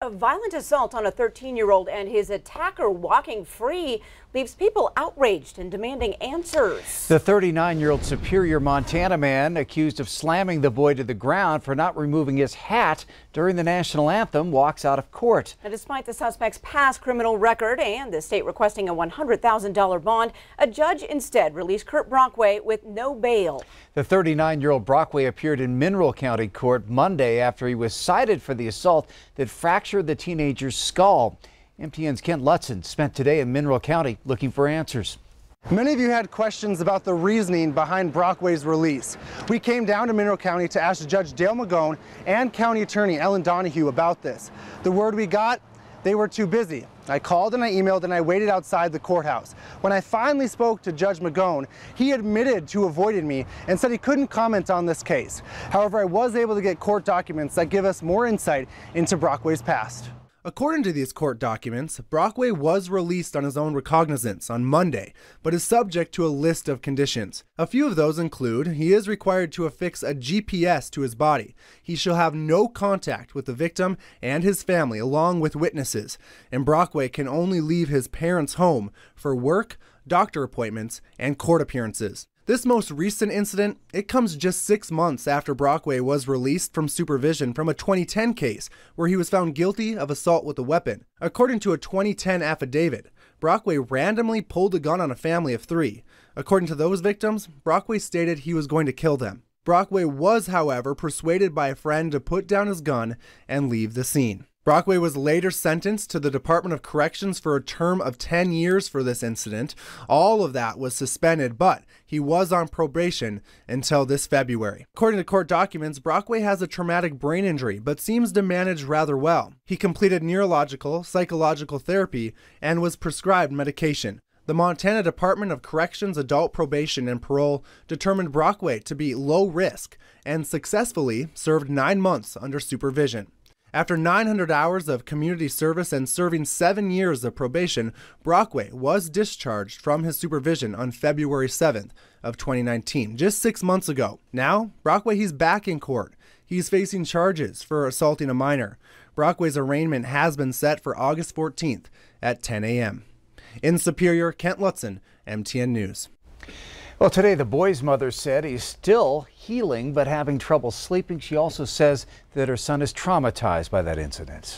A violent assault on a 13-year-old and his attacker walking free leaves people outraged and demanding answers. The 39-year-old Superior, Montana man accused of slamming the boy to the ground for not removing his hat during the national anthem walks out of court. And despite the suspect's past criminal record and the state requesting a $100,000 bond, a judge instead released Kurt Brockway with no bail. The 39-year-old Brockway appeared in Mineral County Court Monday after he was cited for the assault that fractured the teenager's skull. MTN's Kent Lutzen spent today in Mineral County looking for answers. Many of you had questions about the reasoning behind Brockway's release. We came down to Mineral County to ask Judge Dale Magone and County Attorney Ellen Donahue about this. The word we got, they were too busy. I called and I emailed and I waited outside the courthouse. When I finally spoke to Judge Magone, he admitted to avoiding me and said he couldn't comment on this case. However, I was able to get court documents that give us more insight into Brockway's past. According to these court documents, Brockway was released on his own recognizance on Monday, but is subject to a list of conditions. A few of those include he is required to affix a GPS to his body. He shall have no contact with the victim and his family along with witnesses, and Brockway can only leave his parents' home for work, doctor appointments, and court appearances. This most recent incident, it comes just 6 months after Brockway was released from supervision from a 2010 case where he was found guilty of assault with a weapon. According to a 2010 affidavit, Brockway randomly pulled a gun on a family of 3. According to those victims, Brockway stated he was going to kill them. Brockway was, however, persuaded by a friend to put down his gun and leave the scene. Brockway was later sentenced to the Department of Corrections for a term of 10 years for this incident. All of that was suspended, but he was on probation until this February. According to court documents, Brockway has a traumatic brain injury, but seems to manage rather well. He completed neurological, psychological therapy, and was prescribed medication. The Montana Department of Corrections Adult Probation and Parole determined Brockway to be low risk and successfully served 9 months under supervision. After 900 hours of community service and serving 7 years of probation, Brockway was discharged from his supervision on February 7th of 2019, just 6 months ago. Now, Brockway, he's back in court. He's facing charges for assaulting a minor. Brockway's arraignment has been set for August 14th at 10 a.m. In Superior, Kent Lutzen, MTN News. Well, today the boy's mother said he's still healing but having trouble sleeping. She also says that her son is traumatized by that incident.